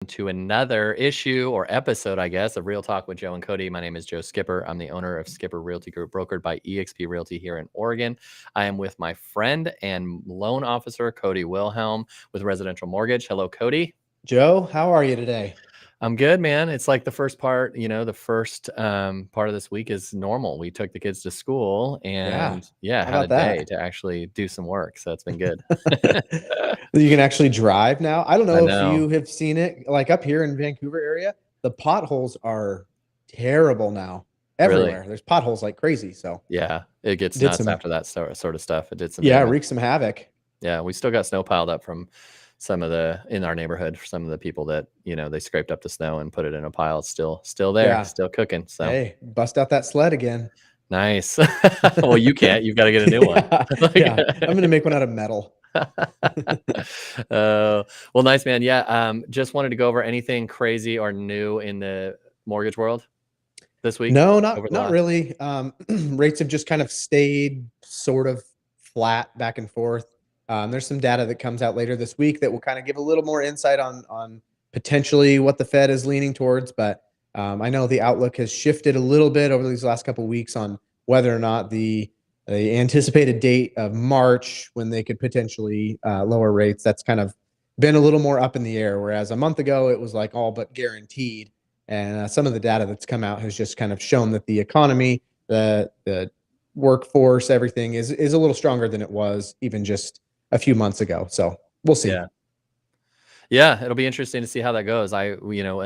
to another issue or episode, I guess, of Real Talk with Joe and Cody. My name is Joe Skipper. I'm the owner of Skipper Realty Group, brokered by eXp Realty here in Oregon. I am with my friend and loan officer, Cody Wilhelm, with Residential Mortgage. Hello, Cody. Joe, how are you today? I'm good, man. It's like the first part, the first part of this week is normal. We took the kids to school Yeah. and How had a about day that? to actually do some work. So it's been good. You can actually drive now. I don't I know if know. you have seen it, like up here in Vancouver area, the potholes are terrible now. Really. Everywhere. There's potholes like crazy. So Yeah, it gets did nuts some, after that sort of stuff. It did some yeah, damage. wreak some havoc. Yeah, we still got snow piled up from in our neighborhood for some of the people that, they scraped up the snow and put it in a pile. It's still there, Yeah. still cooking. So Hey, bust out that sled again. nice. Well, you can't. You've got to get a new one. Yeah. Like, Yeah. I'm gonna make one out of metal. well, nice, man. Yeah. Just wanted to go over anything crazy or new in the mortgage world this week No, over the not last. really. Rates have just kind of stayed sort of flat back and forth. There's some data that comes out later this week that will kind of give a little more insight on potentially what the Fed is leaning towards. But I know the outlook has shifted a little bit over these last couple of weeks on whether or not the anticipated date of March when they could potentially lower rates. That's kind of been a little more up in the air. Whereas a month ago it was like all but guaranteed. And some of the data that's come out has just kind of shown that the economy, the workforce, everything is a little stronger than it was even just a few months ago. So we'll see. Yeah. Yeah, it'll be interesting to see how that goes. In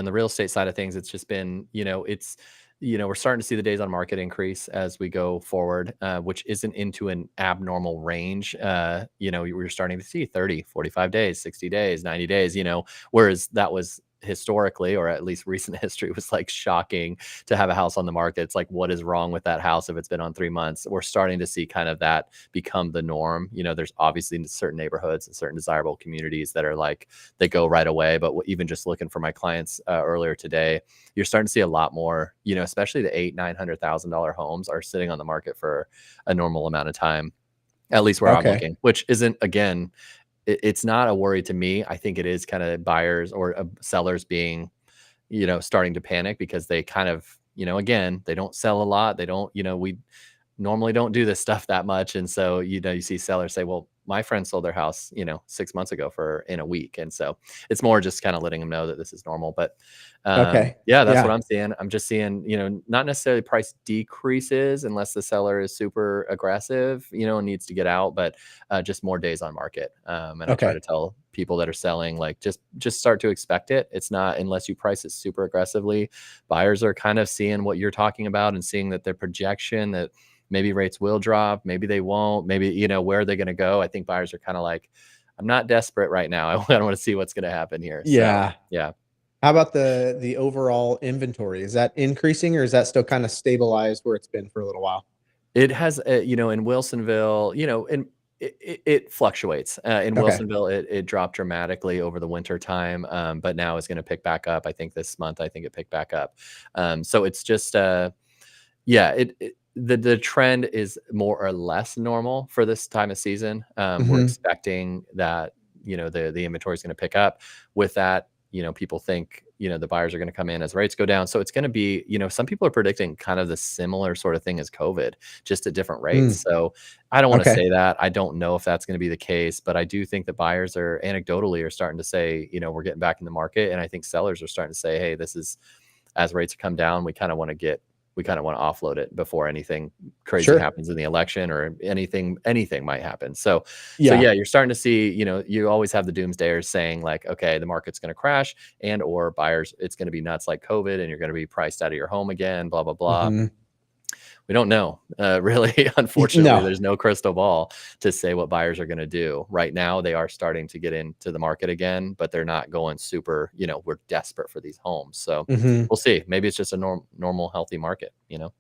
the real estate side of things, it's just been, we're starting to see the days on market increase as we go forward, which isn't into an abnormal range. We're starting to see 30, 45 days, 60 days, 90 days, whereas that was historically, or at least recent history, was like shocking to have a house on the market. It's like, what is wrong with that house if it's been on 3 months? We're starting to see kind of that become the norm. There's obviously certain neighborhoods and certain desirable communities that are like, they go right away. But even just looking for my clients earlier today, you're starting to see a lot more, especially the $800,000-$900,000 homes are sitting on the market for a normal amount of time, at least where I'm Okay. looking, which isn't, again, it's not a worry to me. I think it is kind of buyers or sellers being, starting to panic because they kind of, again, they don't sell a lot. They don't, we normally don't do this stuff that much. And so, you see sellers say, well, my friend sold their house, 6 months ago in a week. And so it's more just kind of letting them know that this is normal. But Okay. yeah, that's what Yeah. I'm seeing. I'm just seeing, not necessarily price decreases unless the seller is super aggressive, and needs to get out, but just more days on market. And I try Okay. to tell people that are selling, like, just start to expect it. It's not, unless you price it super aggressively. Buyers are kind of seeing what you're talking about and seeing that their projection that maybe rates will drop, maybe they won't, maybe, where are they going to go? I think buyers are kind of like, I'm not desperate right now. I want to see what's going to happen here. So Yeah. yeah. How about the overall inventory? Is that increasing or is that still kind of stabilized where it's been for a little while? It has, in Wilsonville, and it fluctuates. In Okay. Wilsonville, it dropped dramatically over the winter time, but now it's going to pick back up. I think this month, I think it picked back up. So it's just, yeah, the trend is more or less normal for this time of season. We're Mm-hmm. expecting that, the inventory is going to pick up. With that, people think, the buyers are going to come in as rates go down. So it's going to be, some people are predicting kind of the similar sort of thing as COVID, just at different rates. Mm. So I don't want to Okay. say that. I don't know if that's going to be the case, but I do think that buyers are anecdotally starting to say, we're getting back in the market. And I think sellers are starting to say, hey, this is, as rates come down, we kind of want to offload it before anything crazy Sure. happens in the election or anything might happen. So Yeah. yeah, you're starting to see, you always have the doomsdayers saying like, okay, the market's going to crash, and or buyers, it's going to be nuts like COVID and you're going to be priced out of your home again, blah, blah, blah. Mm-hmm. We don't know. Really, unfortunately, No. there's no crystal ball to say what buyers are going to do. Right now, they are starting to get into the market again, but they're not going super, we're desperate for these homes. So Mm-hmm. we'll see. Maybe it's just a normal, healthy market.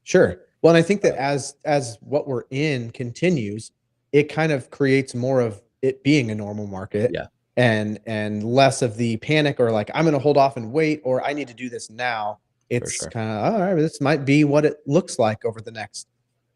Sure. Well, and I think that Uh, as what we're in continues, it kind of creates more of it being a normal market yeah, and less of the panic or like I'm going to hold off and wait or I need to do this now. for It's sure. kind of all right, this might be what it looks like over the next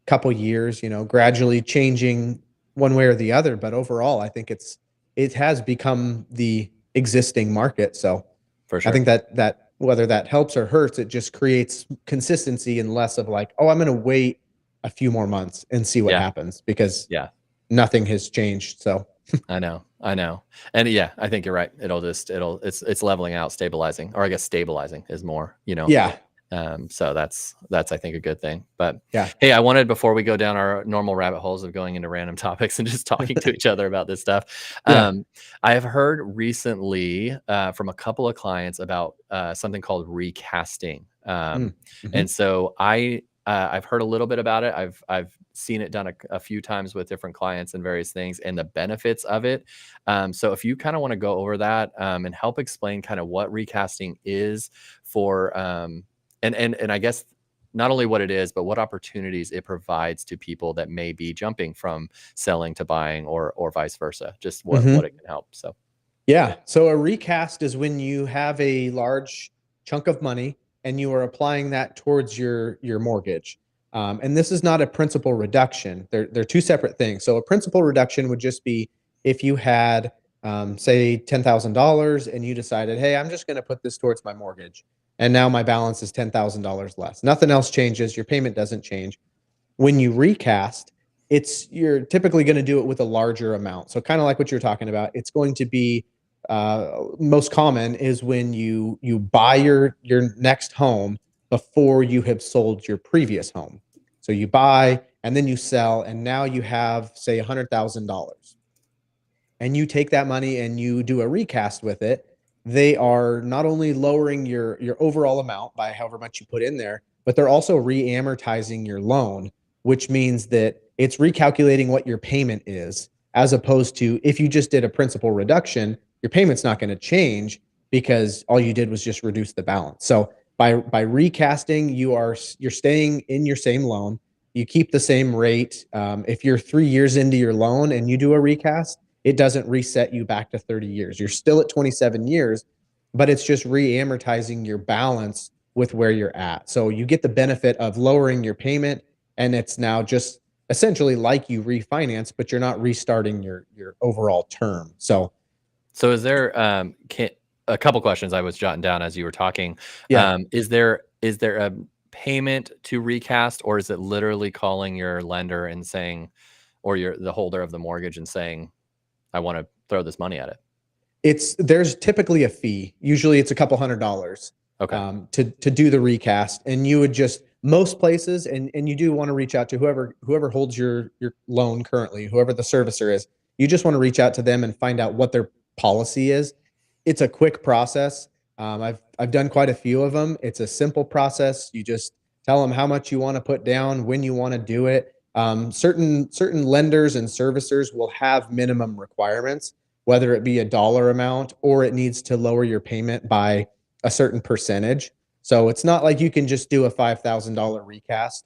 couple years, gradually changing one way or the other, but overall I think it has become the existing market. So For I sure. think that whether that helps or hurts, it just creates consistency and less of like, oh, I'm going to wait a few more months and see what Yeah. happens because Yeah. nothing has changed. So I know. I know. And yeah, I think you're right. It's leveling out, stabilizing, or I guess stabilizing is more, yeah, so that's I think a good thing. But yeah, hey, I wanted, before we go down our normal rabbit holes of going into random topics and just talking to each other about this stuff, yeah. I have heard recently from a couple of clients about something called recasting, Mm, and mhm, so I've heard a little bit about it. I've seen it done a few times with different clients and various things, and the benefits of it. So if you kind of want to go over that and help explain kind of what recasting is for, and I guess not only what it is, but what opportunities it provides to people that may be jumping from selling to buying, or vice versa. Just what it mhm. can help. So Yeah. So a recast is when you have a large chunk of money and you are applying that towards your mortgage. And this is not a principal reduction. They're two separate things. So a principal reduction would just be if you had, say, $10,000 and you decided, hey, I'm just going to put this towards my mortgage, and now my balance is $10,000 less. Nothing else changes. Your payment doesn't change. When you recast, you're typically going to do it with a larger amount. So kind of like what you're talking about, it's going to be most common is when you buy your next home before you have sold your previous home. So you buy and then you sell, and now you have, say, $100,000, and you take that money and you do a recast with it. They are not only lowering your overall amount by however much you put in there, but they're also re-amortizing your loan, which means that it's recalculating what your payment is, as opposed to if you just did a principal reduction, your payment's not going to change because all you did was just reduce the balance. So by recasting, you're staying in your same loan. You keep the same rate. If you're 3 years into your loan and you do a recast, it doesn't reset you back to 30 years. You're still at 27 years, but it's just re-amortizing your balance with where you're at. So you get the benefit of lowering your payment, and it's now just essentially like you refinance, but you're not restarting your overall term. So so is there a couple questions I was jotting down as you were talking. yeah, Is there a payment to recast, or is it literally calling your lender and saying, or the holder of the mortgage, and saying, I want to throw this money at it? there's typically a fee. Usually it's a couple $100 Okay. to do the recast, and you would just most places, and you do want to reach out to whoever holds your loan currently, whoever the servicer is. You just want to reach out to them and find out what their policy is. It's a quick process. I've done quite a few of them. It's a simple process. You just tell them how much you want to put down, when you want to do it. Certain lenders and servicers will have minimum requirements, whether it be a dollar amount or it needs to lower your payment by a certain percentage. So it's not like you can just do a $5,000 recast.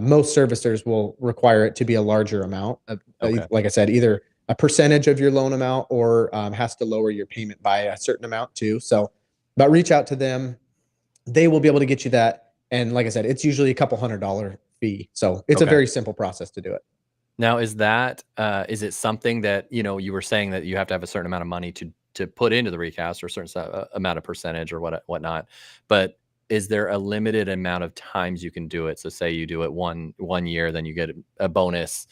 Most servicers will require it to be a larger amount. Okay. Like I said, either a percentage of your loan amount or has to lower your payment by a certain amount too. So, but reach out to them. They will be able to get you that. And like I said, it's usually a couple $100 fee. So it's a Okay. very simple process to do it. Now, is it something that, you were saying that you have to have a certain amount of money to put into the recast, or a certain amount of percentage or whatnot, but is there a limited amount of times you can do it? So say you do it one year, then you get a bonus,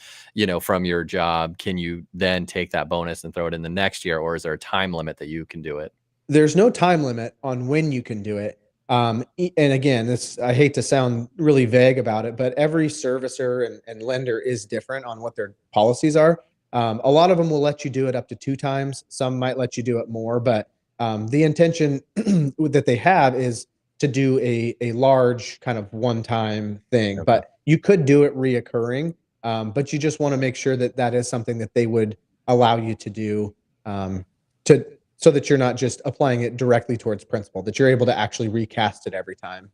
from your job. Can you then take that bonus and throw it in the next year, or is there a time limit that you can do it? There's no time limit on when you can do it. And again, this I hate to sound really vague about it, but every servicer and lender is different on what their policies are. A lot of them will let you do it up to 2 times. Some might let you do it more, but the intention that they have is to do a large kind of one-time thing. Okay. But you could do it reoccurring, but you just want to make sure that that is something that they would allow you to do, to so that you're not just applying it directly towards principal, that you're able to actually recast it every time.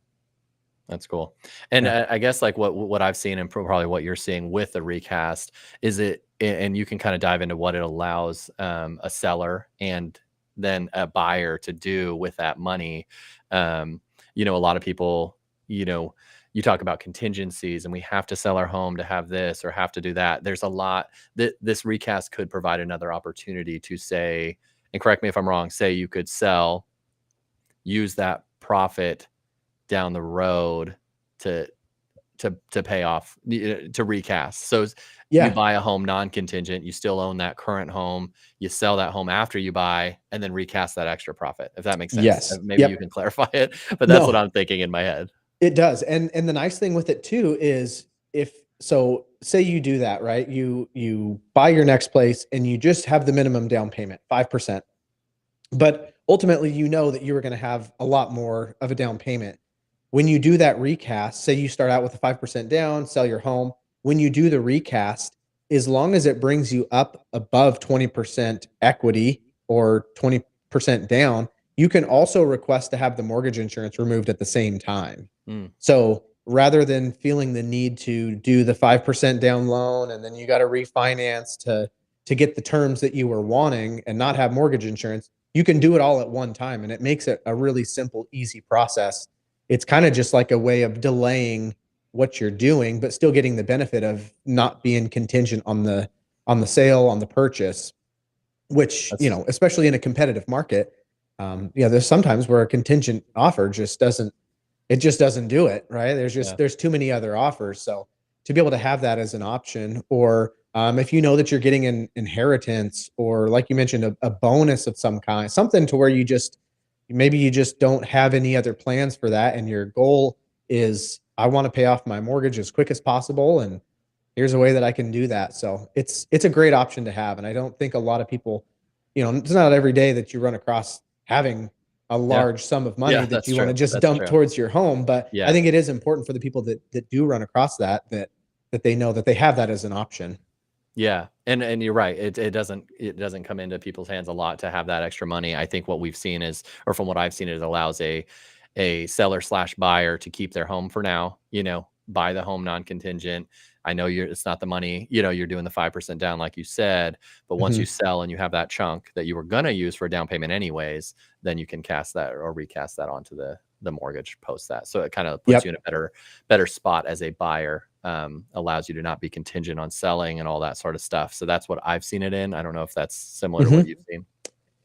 That's cool. And Yeah. I guess like what I've seen, and probably what you're seeing with the recast, is and you can kind of dive into what it allows a seller and then a buyer to do with that money. Um, a lot of people, you know, you talk about contingencies, and we have to sell our home to have this or have to do that. There's a lot that this recast could provide another opportunity to say, and correct me if I'm wrong, say you could sell use that profit down the road to to pay off, to recast. So you Yeah. buy a home non-contingent, you still own that current home, you sell that home after you buy, and then recast that extra profit, if that makes sense. Yes. Maybe you Yep. can clarify it, but that's what No, I'm thinking in my head. it does. And the nice thing with it too is, if so say you do that, right? You buy your next place and you just have the minimum down payment, 5%. But ultimately, you know that you are going to have a lot more of a down payment. When you do that recast, say you start out with a 5% down, sell your home. When you do the recast, as long as it brings you up above 20% equity or 20% down, you can also request to have the mortgage insurance removed at the same time. Mm, So rather than feeling the need to do the 5% down loan and then you got to refinance to get the terms that you were wanting and not have mortgage insurance, you can do it all at one time, and it makes it a really simple, easy process. It's kind of just like a way of delaying what you're doing, but still getting the benefit of not being contingent on the sale, on the purchase, which, that's especially in a competitive market, there's sometimes where a contingent offer just doesn't do it, right? yeah. There's too many other offers. So to be able to have that as an option, or if you know that you're getting an inheritance, or like you mentioned, a bonus of some kind, something to where maybe you just don't have any other plans for that, and your goal is, I want to pay off my mortgage as quick as possible, and here's a way that I can do that. So it's a great option to have, and I don't think a lot of people, it's not every day that you run across having a Yeah. large sum of money Yeah, that that's you want to true. just That's dump true. towards your home. But I Yeah. think it is important for the people that do run across that they know that they have that as an option. Yeah, and you're right. It doesn't come into people's hands a lot to have that extra money. I think what we've seen is, or from what I've seen, it allows a seller slash buyer to keep their home for now. Buy the home non-contingent. I know it's not the money. You're doing the 5% down, like you said, but once you Mhm. sell and you have that chunk that you were gonna use for a down payment anyways, then you can cast that or recast that onto the mortgage post that. So it kind of puts you in Yep. a better spot as a buyer, allows you to not be contingent on selling and all that sort of stuff. So that's what I've seen it in. I don't know if that's similar to what Mhm. you've seen.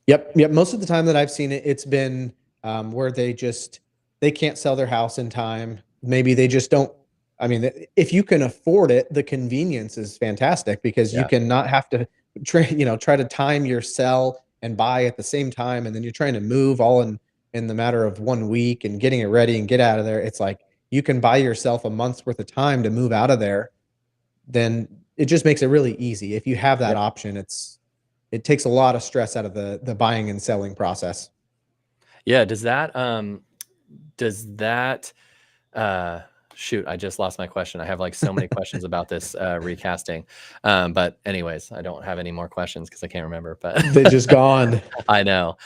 Yep, yep. Most of the time that I've seen it, it's been where they can't sell their house in time. Maybe they just don't. I mean, if you can afford it, the convenience is fantastic, because you Yeah. can not have to try to time your sell and buy at the same time, and then you're trying to move all in the matter of 1 week and getting it ready and get out of there. It's like you can buy yourself a month's worth of time to move out of there. Then it just makes it really easy. If you have that Yep. option, it takes a lot of stress out of the buying and selling process. Yeah. Does that uh shoot, I just lost my question. I have like so many questions about this recasting. But anyways, I don't have any more questions because I can't remember, but They're just gone. I know.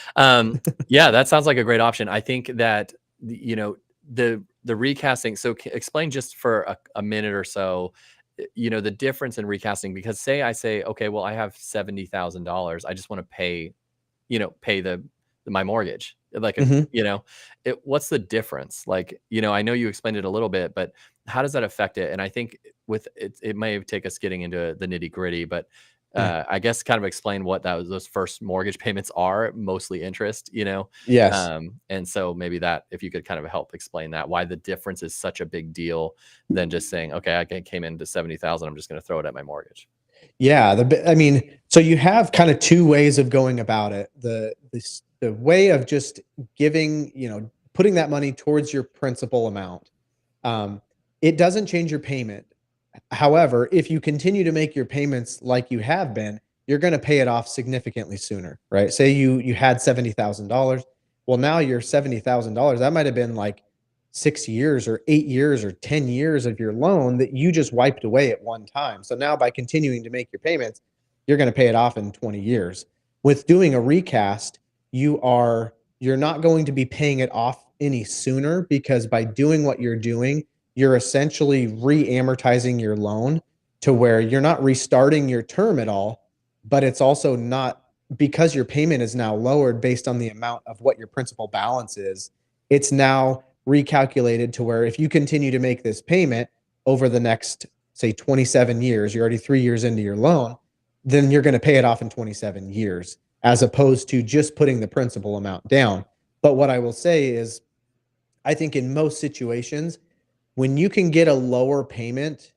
Yeah, that sounds like a great option. I think that the recasting. So explain just for a minute or so, the difference in recasting. Because say I say, okay, well, I have $70,000. I just want to pay my mortgage. Like Mhm. what's the difference? Like, I know you explained it a little bit, but how does that affect it? And I think with it, it may take us getting into the nitty gritty, but Yeah. I guess kind of explain what those first mortgage payments are, mostly interest. Yes. And so maybe that, if you could kind of help explain that, why the difference is such a big deal than just saying, okay, came into 70,000, I'm just going to throw it at my mortgage. Yeah, I mean, so you have kind of two ways of going about it. The way of just putting that money towards your principal amount. Um, it doesn't change your payment. However, if you continue to make your payments like you have been, you're going to pay it off significantly sooner, right? Say you had $70,000. Well, now your $70,000, that might have been like 6 years or 8 years or 10 years of your loan that you just wiped away at one time. So now, by continuing to make your payments, you're going to pay it off in 20 years. With doing a recast, you're not going to be paying it off any sooner, because by doing what you're doing, you're essentially re-amortizing your loan to where you're not restarting your term at all, but it's also not, because your payment is now lowered based on the amount of what your principal balance is. It's now recalculated to where if you continue to make this payment over the next, say, 27 years, you're already 3 years into your loan, then you're going to pay it off in 27 years, as opposed to just putting the principal amount down. But what I will say is, I think in most situations, when you can get a lower payment,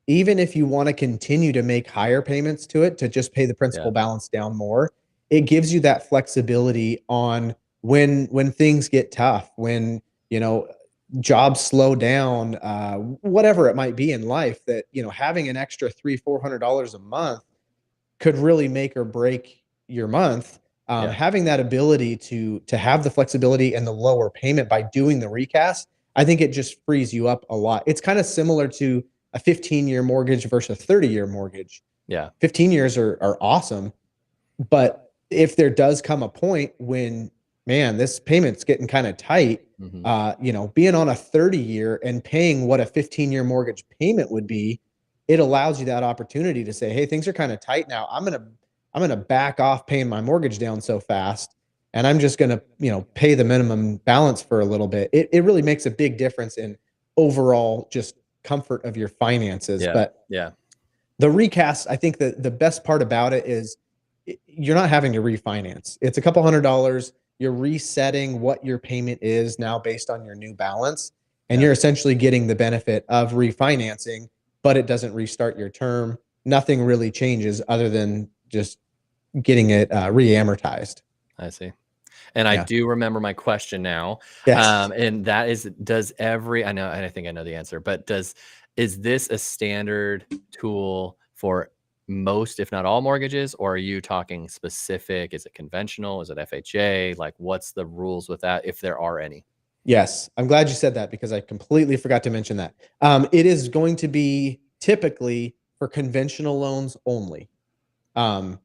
even if you want to continue to make higher payments to it to just pay the Yeah. principal balance down more, it gives you that flexibility on when things get tough, when you know jobs slow down, whatever it might be in life. That having an extra $300-400 a month could really make or break your month. Yeah. Having that ability to have the flexibility and the lower payment by doing the recast, I think it just frees you up a lot. It's kind of similar to a 15-year mortgage versus a 30-year mortgage. Yeah. 15 years are awesome, but if there does come a point when, man, this payment's getting kind of tight, Hmm. being on a 30-year and paying what a 15-year mortgage payment would be, it allows you that opportunity to say, hey, things are kind of tight now. I'm gonna back off paying my mortgage down so fast, and I'm just gonna, pay the minimum balance for a little bit. It really makes a big difference in overall just comfort of your finances. Yeah. But Yeah. the recast, I think the best part about it is you're not having to refinance. It's a couple $100. You're resetting what your payment is now based on your new balance, and Yeah. you're essentially getting the benefit of refinancing, but it doesn't restart your term. Nothing really changes other than just getting it re-amortized. I see. And I Yeah. do remember my question now. Yes. And that is, does every, I know, and I think I know the answer, but is this a standard tool for most, if not all mortgages, or are you talking specific? Is it conventional? Is it FHA? Like, what's the rules with that, if there are any? Yes. I'm glad you said that because I completely forgot to mention that. It is going to be typically for conventional loans only. Um,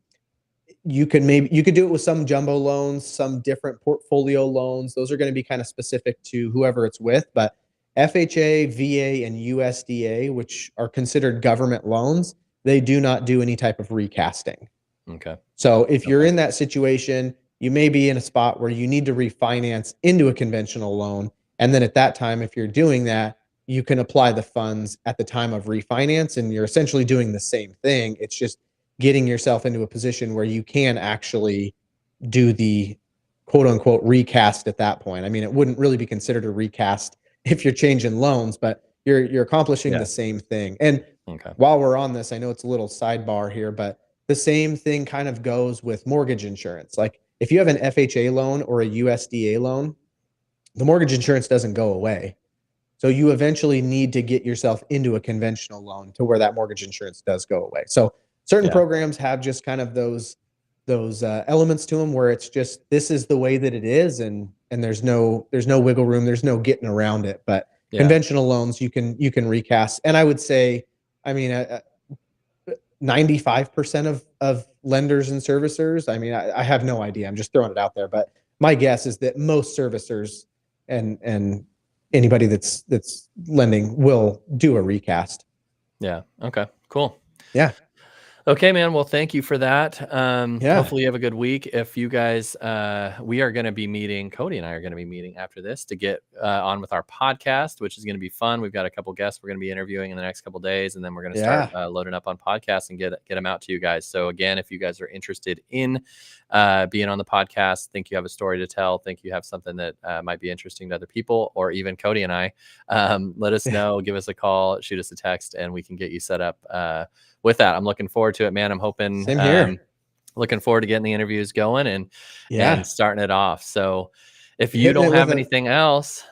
you could do it with some jumbo loans, some different portfolio loans. Those are going to be kind of specific to whoever it's with, but FHA, VA, and USDA, which are considered government loans, they do not do any type of recasting. Okay. So if you're Okay. in that situation, you may be in a spot where you need to refinance into a conventional loan. And then at that time, if you're doing that, you can apply the funds at the time of refinance, and you're essentially doing the same thing. It's just getting yourself into a position where you can actually do the quote unquote recast at that point. I mean, it wouldn't really be considered a recast if you're changing loans, but you're accomplishing Yeah. the same thing. And Okay. while we're on this, I know it's a little sidebar here, but the same thing kind of goes with mortgage insurance. Like if you have an FHA loan or a USDA loan, the mortgage insurance doesn't go away. So you eventually need to get yourself into a conventional loan to where that mortgage insurance does go away. So certain Yeah. programs have just kind of those elements to them where it's just this is the way that it is, and there's no wiggle room, there's no getting around it. But Yeah. conventional loans you can recast, and I would say, I mean, 95% of lenders and servicers. I mean, I have no idea. I'm just throwing it out there, but my guess is that most servicers and anybody that's lending will do a recast. Yeah. Okay. Cool. Yeah. Okay, man. Well, thank you for that. Yeah. Hopefully you have a good week. If you guys, we are going to be meeting, Cody and I are going to be meeting after this to get on with our podcast, which is going to be fun. We've got a couple guests we're going to be interviewing in the next couple days, and then we're going to start Yeah. loading up on podcasts and get them out to you guys. So again, if you guys are interested in being on the podcast, think you have a story to tell, think you have something that might be interesting to other people, or even Cody and I, let us know, give us a call, shoot us a text, and we can get you set up with that. I'm looking forward to it, man. I'm hoping, Same here. looking forward to getting the interviews going and Yeah. starting it off. So if you Hitting don't it with have a anything else,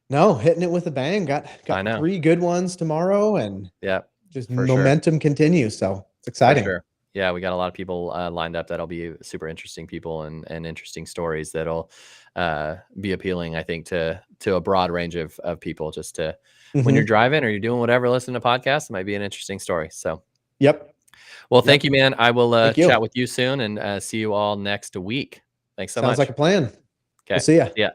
No, hitting it with a bang. Got I got know. 3 good ones tomorrow, and Yeah, just for sure. momentum continues. So it's For exciting. sure. Yeah, we got a lot of people lined up that'll be super interesting people and interesting stories that'll be appealing, I think, to a broad range of people. Just to when you're Hmm. driving or you're doing whatever, listening to podcasts, it might be an interesting story. So, Yep. well, thank Yep. you, man. I will Thank chat you. with you soon and see you all next week. Thanks so Sounds like much. a plan. We'll Okay. see ya. Yeah.